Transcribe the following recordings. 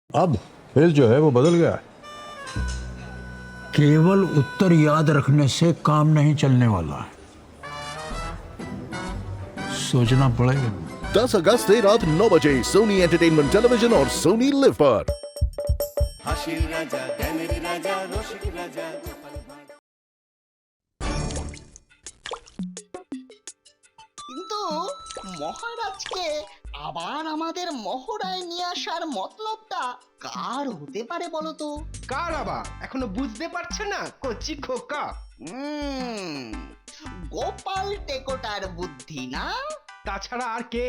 अब फेस जो है वो बदल गया है। केवल उत्तर याद रखने से काम नहीं चलने वाला, सोचना पड़ेगा। 10 अगस्त से रात 9 बजे सोनी एंटरटेनमेंट टेलीविजन और सोनी लिव पर। হাসির রাজা জ্ঞানের রাজা রসিক রাজা গোপাল ভাঁড়। কিন্তু মহারাজকে আবার আমাদের মহড়ায় নিয়ে আসার মতলবটা কার হতে পারে বলো তো? কার আবার এখনো বুঝতে পারছে না কচি খোকা? উম, গোপাল টেকোটার বুদ্ধি না? তাছাড়া আর কে?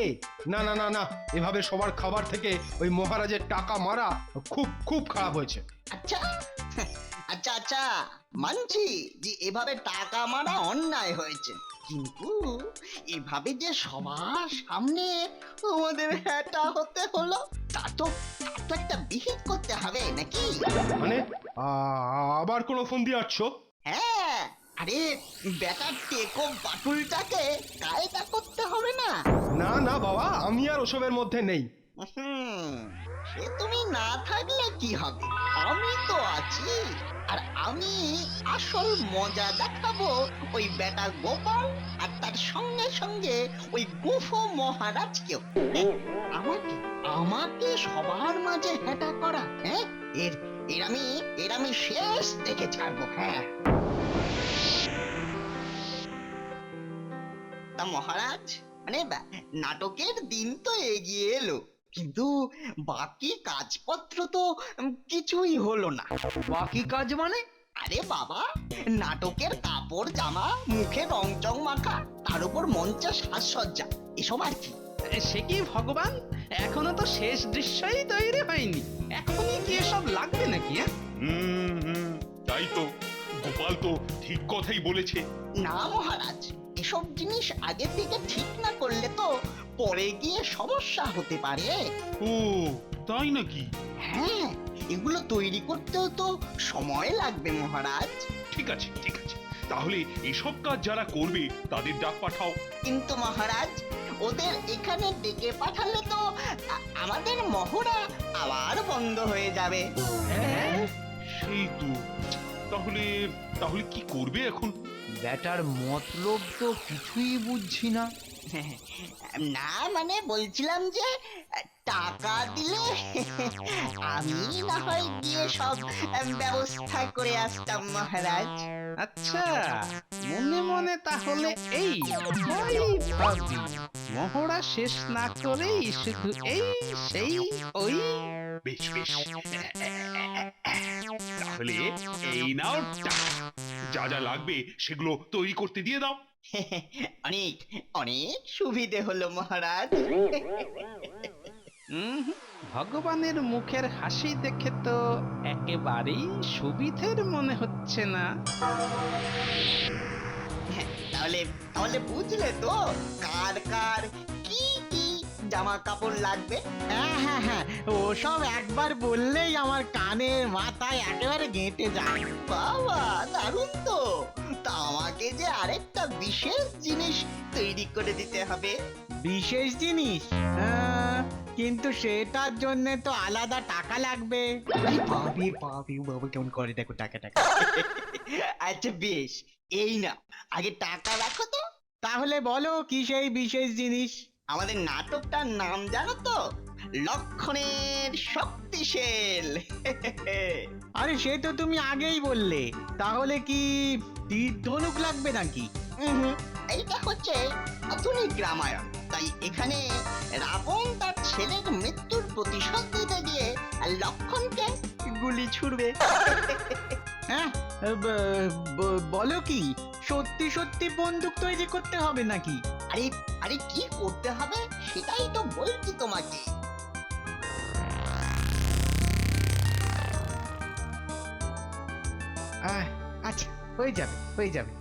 না না না না, এভাবে সবার খাবার থেকে ওই মহারাজের টাকা মারা খুব খুব খারাপ হয়েছে। আচ্ছা আচ্ছা আচ্ছা, মানছি যে এভাবে টাকা মারা অন্যায় হয়েছে, কিন্তু এভাবে যে সবার সামনে আমাদের হ্যাটা হতে হলো, তা তো একটা বিহিত করতে হবে নাকি? মানে আবার কোনো ফোন দিয়ে আসছো? হ্যাঁ, আরে বেটার টেকো বাটুলটাকে কায়দা করতে হবে না? না না বাবা, আমি আর ওসবের মধ্যে নেই। হুম, সে তুমি না থাকলে কি হবে, আমি তো আছি। আর আমি আসল মজা দেখাবো ওই বেটা গোপাল আর তার সঙ্গে সঙ্গে ওই গুফো মহারাজকেও। আমাকে আমাকে সবার মাঝে হেঁটা করা, হ্যাঁ, এর আমি শেষ দেখে ছাড়বো। হ্যাঁ, তা মহারাজ, মানে নাটকের দিন তো এগিয়ে এলো, কিন্তু বাকি কাজপত্র তো কিছুই হলো না। বাকি কাজ মানে? আরে বাবা, নাটকের কাপড় জামা, মুখে রং চং মাখা, তার উপর মঞ্চে সাজসজ্জা, এসব আর কি। সে কি ভগবান, এখনো তো শেষ দৃশ্যই তৈরি হয়নি, এখনই কি এসব লাগবে নাকি? তাই তো, গোপাল তো ঠিক কথাই বলেছে। না মহারাজ, এসব জিনিস আগে থেকে ঠিক না করলে তো পরে গিয়ে সমস্যা হতে পারে। ও তাই নাকি? হ্যাঁ, এগুলো তৈরি করতেও তো সময় লাগবে মহারাজ। ঠিক আছে ঠিক আছে, তাহলে এসব কাজ যারা করবে তাদের ডাক পাঠাও। কিন্তু মহারাজ, ওদের এখানে ডেকে পাঠালে তো আমাদের মহড়া আবার বন্ধ হয়ে যাবে। সেই তো, তাহলে তাহলে কি করবে এখন? ব্যাটার মতলব তো কিছুই বুঝছি না। না মানে বলছিলাম যে টাকা দিলে আমি না হয় গিয়ে সব ব্যবস্থা করে আসতাম মহারাজ। আচ্ছা, মনে মনে তাহলে এই ভাবি, মহড়া শেষ না করেই শুধু এই সেই ওই। বেশ বেশ, তাহলে এই নাও টাকা, যা যা লাগবে সেগুলো তৈরি করতে দিয়ে দাও। অনেক অনেক সুবিধে হলো মহারাজ। ভগবানের মুখের হাসি দেখে তো একেবারেই সুবিধের মনে হচ্ছে না। তাহলে তাহলে বুঝলে তো কার কার কি কি জামা কাপড় লাগবে? হ্যাঁ হ্যাঁ হ্যাঁ, ওসব একবার বললেই আমার কানের মাথায় একেবারে গেঁটে যায়। বাবা, দারুণ তো। তা আমাকে যে আরেকটা বিশেষ জিনিস তৈরি করে দিতে হবে। বিশেষ জিনিস? কিন্তু সেটার জন্য তো আলাদা টাকা লাগবে। পাবি পাবি বাবু, কেমন করে দেখো টাকা টাকা। আচ্ছা বেশ, এই না, আগে টাকা রাখো তো। তাহলে বলো কি সেই বিশেষ জিনিস? আমাদের নাটকটার নাম জানো তো? লক্ষণের শক্তিশীল। আরে সে তো তুমি আগেই বললে। তাহলে কি তীর ধনুক লাগবে নাকি? এইটা হচ্ছে আধুনিক রামায়ণ, তাই এখানে রাবণ তার ছেলের মৃত্যুর প্রতিশোধ দিতে গিয়ে লক্ষণকে গুলি ছুড়বে। হ্যাঁ, বলো কি সত্যি সত্যি বন্দুক তৈরি করতে হবে নাকি? আরে আরে, কি করতে হবে সেটাই তো বলছি তোমাকে। আচ্ছা, হয়ে যাবে হয়ে যাবে।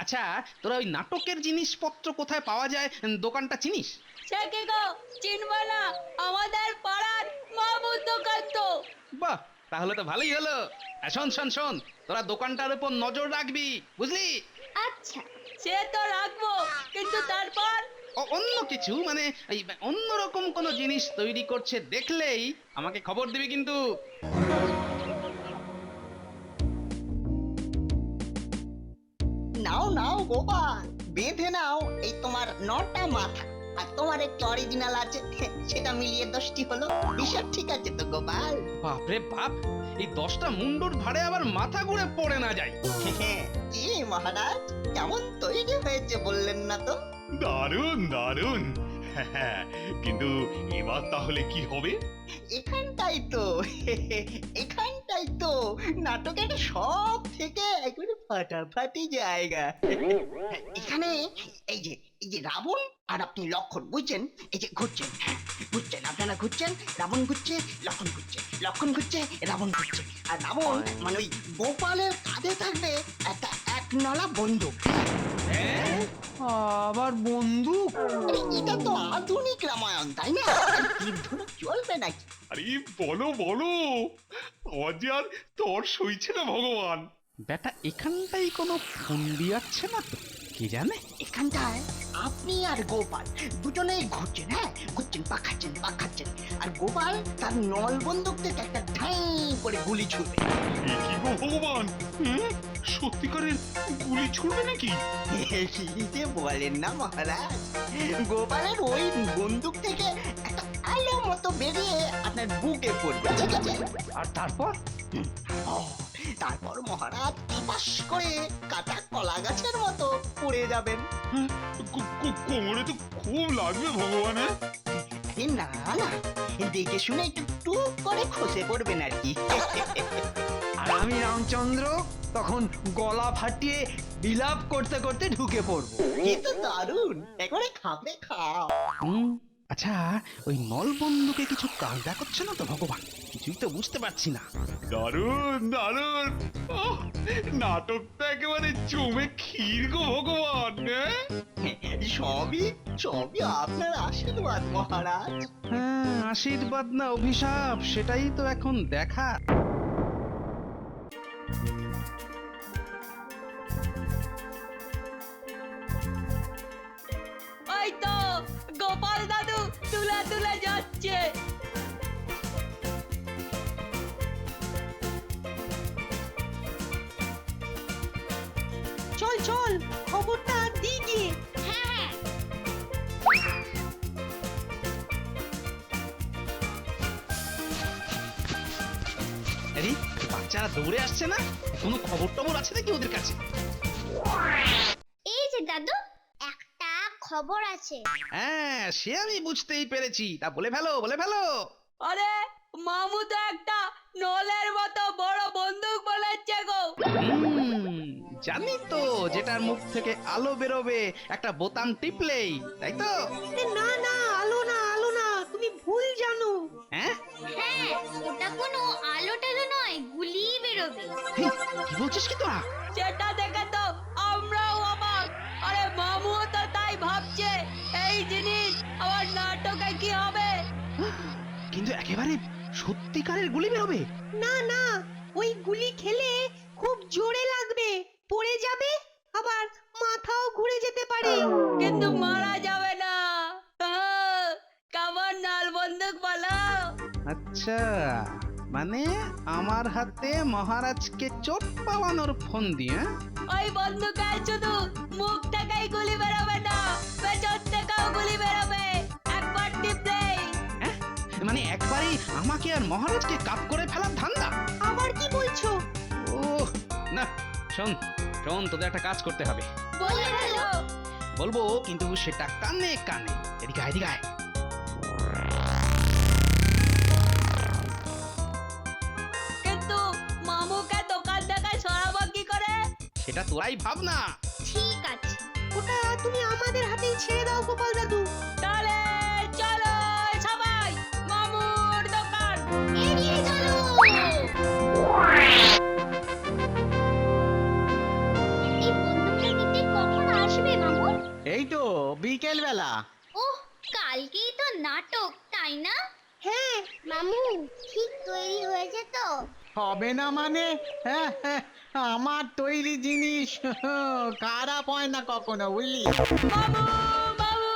আচ্ছা, তোরা ওই নাটকের জিনিসপত্র কোথায় পাওয়া যায় দোকানটা চিনিস? সে কি গো, চিনব না? আমাদের পাড়ার মাহমুদ দোকান তো। বাহ, তাহলে তো ভালোই হলো। শোন শোন শোন, তোরা দোকানটার উপর নজর রাখবি, বুঝলি? আচ্ছা, সে তো রাখবো, কিন্তু তারপর অন্য কিছু মানে এই অন্যরকম কোনো জিনিস তৈরি করছে দেখলেই আমাকে খবর দিবি কিন্তু। নাও নাও গোপাল, বেঁধে নাও এই তোমার 9টা মাথা। আর তোমার একটু অরিজিনাল আছে, সেটা মিলিয়ে 10টি হলো। হিসাব ঠিক আছে তো গোপাল? বাপরে বাপ, এই 10টা মুন্ডুর ভাড়ে আবার মাথা ঘুরে পড়ে না যায়। কি মহারাজ, কেমন তৈরি হয়েছে বললেন না তো? দারুণ দারুণ। হ্যাঁ, কিন্তু এবার তাহলে কি হবে? এখানটাই তো এখানটাই তো নাটকের সব থেকে একেবারে ফাটাফাটি জায়গা। এখানে এই যে রাবণ আর আপনি লক্ষণ, বুঝছেন? এই যে ঘুরছেন, ঘুরছেন, আপনারা ঘুরছেন, রাবণ ঘুরছে, লক্ষণ ঘুরছে, লক্ষণ ঘুরছে, রাবণ ঘুরছে। আর রাবণ মানে ওই গোপালের কাঁধে থাকবে একটা 1 নলা বন্দুক। আবার বন্দুক? আরে এটা তো আধুনিক রামায়ণ, তাই না? তীর ধনুক চলবে নাকি? আরে বলো বলো, আমার যে আর তর সইছে না ভগবান। বেটা এখানটাই কোনো ফন্দি আছে না তো, কি জানে? এখানটায় আপনি আর গোপাল দুজনেই ঘুরছেন, হ্যাঁ ঘুরছেন, পাখাচ্ছেন পাখাচ্ছেন, আর গোপাল তার নল বন্দুক থেকে একটা ঠাই করে গুলি ছুড়বে। এ কি গো ভগবান, সত্যিকারের গুলি ছুড়বে নাকি? কি যে বলেন না মহারাজ, গোপালের ওই বন্দুক থেকে একটা আলো মতো বেরিয়ে আপনার বুকে পড়বে, ঠিক আছে? আর তারপর? তারপর মহারাজ টপাস করে কাটা কলা গাছের মতো পড়ে যাবেন। কোমরে তো খুব লাগবে ভগবান। আরে না না, দেখে শুনে একটু টুক করে খসে পড়বেন আর কি। আর আমি রামচন্দ্র তখন গলা ফাটিয়ে বিলাপ করতে করতে ঢুকে পড়বো। এ তো দারুণ, একবারে খাবে খাও। আচ্ছা, ওই নল বন্দুকে কিছু কায়দা করছে না তো ভগবান? কিছুই তো বুঝতে পারছি না। দারুণ দারুণ, নাটকটা একেবারে জমে ক্ষীর গো ভগবান। সবই সবই আপনার আশীর্বাদ মহারাজ। হ্যাঁ, আশীর্বাদ না অভিশাপ সেটাই তো এখন দেখা। ওই তো গোপাল দাদু তুলে তুলে যাচ্ছে। চল চল, খবরটা দিয়ে গিয়ে। হ্যাঁ আরে বাচ্চারা দৌড়ে আসছে না? কোনো খবর টবর আছে নাকি ওদের কাছে? এই যে দাদু, একটা খবর আছে। হ্যাঁ, সে আমি বুঝতেই পেরেছি। তা বলে ফেলো, বলে ফেলো। আরে মামু তো একটা নলের মতো বড় বন্দুক বলেছে গো। জানি তো, যেটার মুখ থেকে আলো বেরোবে একটা বোতাম টিপলেই, তাই তো? না না, আলো না আলো না, তুমি ভুল জানো। হ্যাঁ, হ্যাঁ, ওটা কোনো আলো টালো নয়, গুলি বেরোবে। হেই, কি বলছিস কি তোরা? সেটা দেখে তো আমরাও অবাক। আরে মামুও তো তাই ভাবছে। এই জিনিস আমার নাটকে কি হবে? কিন্তু একেবারে সত্যিকারের গুলি বেরোবে? না না, ওই গুলি খেলে খুব জোরে লাগবে, পড়ে যাবে, আবার মাথাও ঘুরে যেতে পারে। কিন্তু মারা যাবে না। কেমন নল বন্দুক বলো? আচ্ছা, মানে আমার হাতে মহারাজকে চোট পাওয়ানোর ফোন দিয়ে? ওই বন্দুকে শুধু মুখ থেকেই গুলি বেরোবে না, পেছন থেকেও গুলি বেরোবে একবার টিপলেই। হ্যাঁ, মানে একবারই আমাকে আর মহারাজকে কাপ করে ফেলার ধান্দা? আবার কি বলছো? ও না, শোন শোন, তোদের একটা কাজ করতে হবে। বলে ফেলো। বলবো, কিন্তু সেটা কানে কানে। এদিকে আয়, এদিকে আয়। কিন্তু মামুকে দোকান থেকে সরাবো কি করে? সেটা তোরাই ভাব না। ঠিক আছে, ওটা তুমি আমাদের হাতেই ছেড়ে দাও গোপাল দাদু। তাহলে চলো সবাই মামুর দোকান। এগিয়ে চলো। এই বন্দুকটা নিতে কখন আসবে মামু? এই তো বিকেল বেলা। ওহ, কালকেই তো নাটক, তাই না? হ্যাঁ, মামু ঠিক তৈরি হয়েছে তো? হবে না মানে? হ্যাঁ হ্যাঁ, আমার তৈরি জিনিস খারাপ হয় না কখনো, বুঝলি? মামু মামু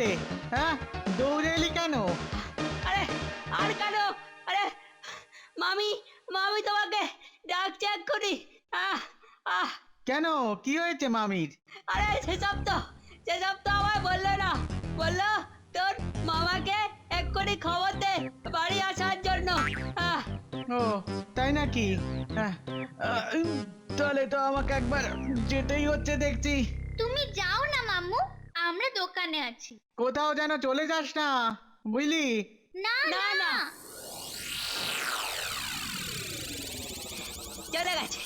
রে? হ্যাঁ, দৌড়ে এলি কেন? আরে আর কেন? আরে মামি মামি তোমাকে ডাকছে এক্ষুনি। আহ আহ কেন, কি হয়েছে মামির? আরে সেসব তো আমায় বললো না। বললো তোর মামাকে এক্ষুনি খবর দে বাড়ি আসার জন্য। আহ ও তাই নাকি? হ্যাঁ, তাহলে তো আমাকে একবার যেতেই হচ্ছে দেখছি। তুমি যাও না মামু, আমরা দোকানে আছি। কোথাও যেন চলে যাস না, বুঝলি? না না, না না। চলে গেছে,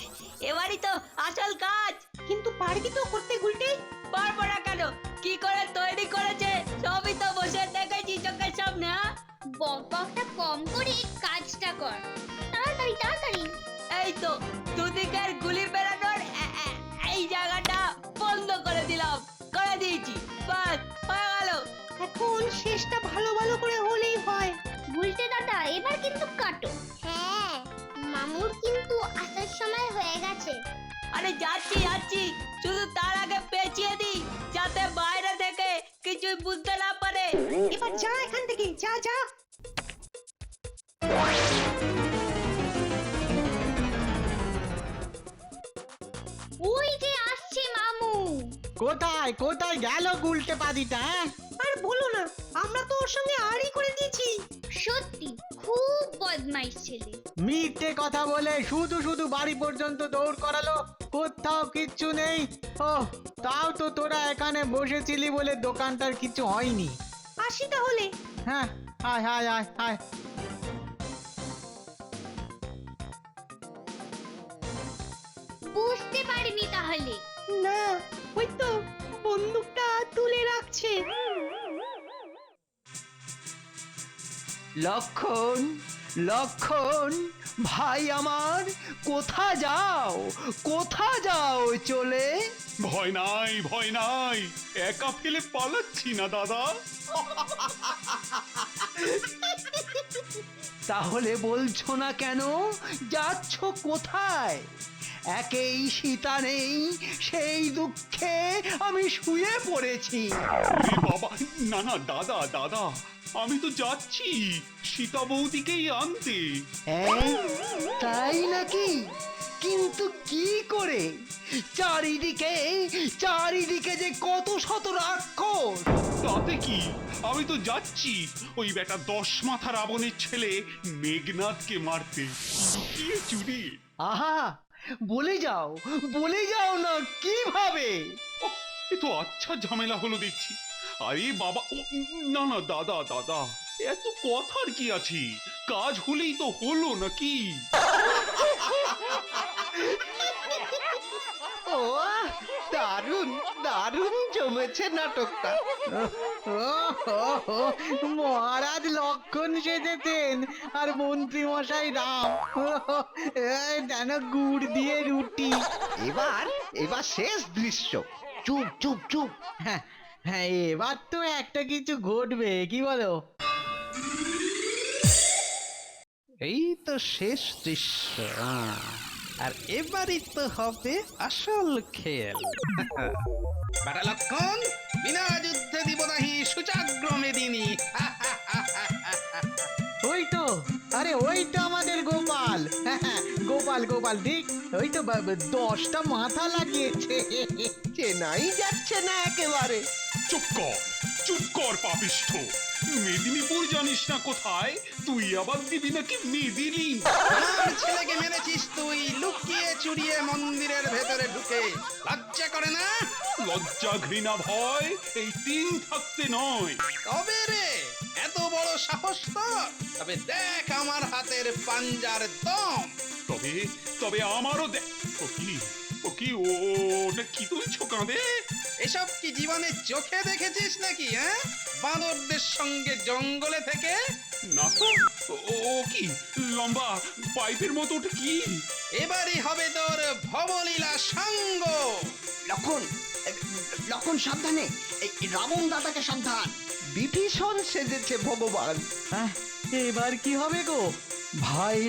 এবারই তো আসল কাজ। কিন্তু পারবি তো করতে গুলটে? পারবো না কেন? কি করে তৈরি করেছে সবই তো বসে দেখেছি চোখের সামনে। হ্যাঁ? বকবকটা কম করে কাজটা কর, তাড়াতাড়ি তাড়াতাড়ি। এই তো দুদিকের গুলি বেরানোর এই জায়গাটা বন্ধ করে দিলাম, করে দিয়েছি, বাস হয়ে গেল। এখন শেষটা ভালো ভালো করে হলেই হয়। গুলটে দাদা এবার কিন্তু কাটো। হ্যাঁ, মামুর কিন্তু আসার সময় হয়ে গেছে। আরে যাচ্ছি, শুধু তার আগে পেঁচিয়ে দিই যাতে বাইরে থেকে কিছুই বুঝতে না পারে। এবার যা এখান থেকে, যা যা। ওই যে আসছে মামু। কোথায় কোথায় গেল গুলটে পাদিটা? হ্যাঁ, আর বলো না, আমরা তো ওর সঙ্গে আড়ি করে দিয়েছি। সত্যি খুব বদমাইশ ছেলে। মিথ্যে কথা বলে শুধু শুধু বাড়ি পর্যন্ত দৌড় করালো, কোথাও কিচ্ছু নেই। ও তাও তো তোরা এখানে বসেছিলি বলে দোকানটার কিছু হয়নি। আসি তাহলে। হ্যাঁ, আয় আয় আয় আয়। বুঝতে পারিনি তাহলে? না, ওই তো বন্দুকটা তুলে রাখছে। লক্ষণ, লক্ষণ, ভাই আমার, কোথা যাও চলে? ভয় নাই, একা ফেলে পালাচ্ছি না দাদা। তাহলে বলছো না কেন? যাচ্ছ কোথায়? একেই সীতা নেই, সেই দুঃখে আমি শুয়ে পড়েছি। এ বাবা, না না দাদা, আমি তো যাচ্ছি সীতা বৌদিকেই আনতে। তাই নাকি? কিন্তু কি করে? চারিদিকে যে কত শত রাক্ষস। তাতে কি, আমি তো যাচ্ছি ওই বেটা 10 মাথা রাবণের ছেলে মেঘনাথকে মারতে, লুকিয়ে চুরি। আহা, বলে যাও না কিভাবে? এ তো আচ্ছা ঝামেলা হলো দেখছি। আরে বাবা, না না দাদা, এত কথার কি আছে? কাজ হলেই তো হলো নাকি? ও দারুণ জমেছে নাটকটা। মহারাজ লক্ষণ সেজেছেন আর মন্ত্রী মশাই রাম, যেন গুড় দিয়ে রুটি। এবার শেষ দৃশ্য। চুপ চুপ চুপ। হ্যাঁ হ্যাঁ, এবার তো একটা কিছু ঘটবে, কি বলো? এই তো শেষ দৃশ্য। আর এবারই তো হবে আসল খেল। বেটা লক্ষণ, বিনা যুদ্ধে দিব নাহি সুচাগ্রমে দিনী। ওই তো, আরে ওই তো আমাদের গোপাল। গোপাল ঠিক, ওই তো 10টা মাথা লাগিয়েছে। চেনাই যাচ্ছে না একেবারে। চুপ কর পাপিষ্ঠ। মেদিনীপুর জানিস না কোথায়? তুই আবার দিবি নাকি মেদিনী? আমার ছেলেকে মেরেছিস তুই লুকিয়ে চুরিয়ে মন্দিরের ভেতরে ঢুকে। লজ্জা করে না? লজ্জা ঘৃণা ভয় এই 3 থাকতে নয়। তবে রে, এত বড় সাহস তোর? তবে দেখ আমার হাতের পাঞ্জার দম। তবে আমারও ও কি ওটা কি তুলছো কাঁধে? এসব কি জীবনে চোখে দেখেছিস নাকি? হ্যাঁ, বাঁদরদের সঙ্গে জঙ্গলে থেকে? না তো, ও কি লম্বা পাইপের মতো? ওটা কি? এবারই হবে তোর ভবলীলা সঙ্গ। লক্ষণ সাবধানে, এই রাবণ দাদাকে সাবধান। বিভীষণ সেজেছে ভগবান। হ্যাঁ, এবার কি হবে গো? ভাই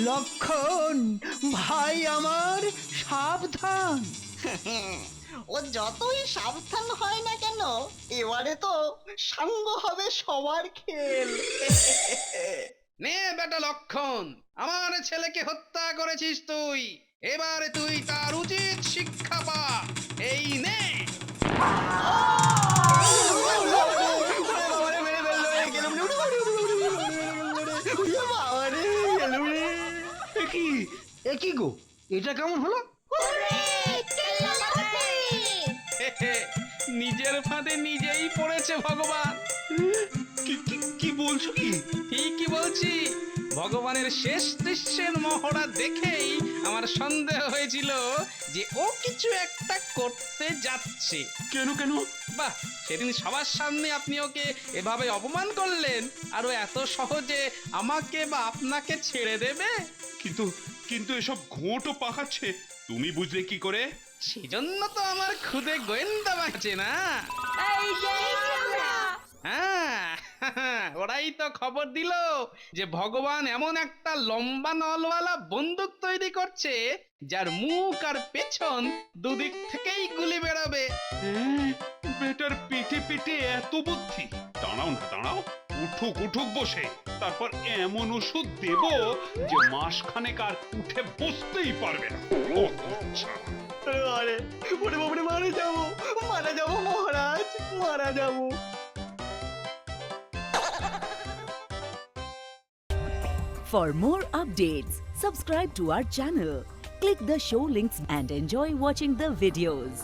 লক্ষণ, ভাই আমার সাবধান। ও যতই সাবধান হয় না কেন এবারে তো সাঙ্গ হবে সবার খেল। নে বেটা লক্ষণ, আমার ছেলেকে হত্যা করেছিস তুই, এবারে তুই তার উচিত শিক্ষা পা। এই নে। একই গো, এটা কেমন হলো? নিজের ফাঁদে নিজেই পড়েছে ভগবান। কি বলছো কি? ঠিকই বলছি, ভগবানের শেষ দৃশ্যের মহড়া দেখেই আমার সন্দেহ হয়েছিল যে ও কিছু একটা করতে যাচ্ছে। কেন কেন? বাহ, সেদিন সবার সামনে আপনি ওকে এভাবে অপমান করলেন, আর ও এত সহজে আমাকে বা আপনাকে ছেড়ে দেবে? কিন্তু কিন্তু এসব ঘোঁটো পাকাচ্ছে, তুমি বুঝলে কি করে? সেজন্য তো আমার খুদে গোয়েন্দা বাঁচে না। এই যে আমরা। হ্যাঁ, ওরাই তো খবর দিল যে ভগবান এমন একটা লম্বা নলওয়ালা বন্দুক তৈরি করছে যার মুখ আর পেছন দুদিক থেকেই গুলি বেরোবে। বেটার পেটে পেটে এত বুদ্ধি! দাঁড়াও না দাঁড়াও, উঠুক বসে, তারপর এমন ওষুধ দেব যে মাসখানেক আর উঠে বসতেই পারবে না। আরে ওরে বাবারে, মারা যাবো মহারাজ, মারা যাবো। For more updates, subscribe to our channel, click the show links and enjoy watching the videos.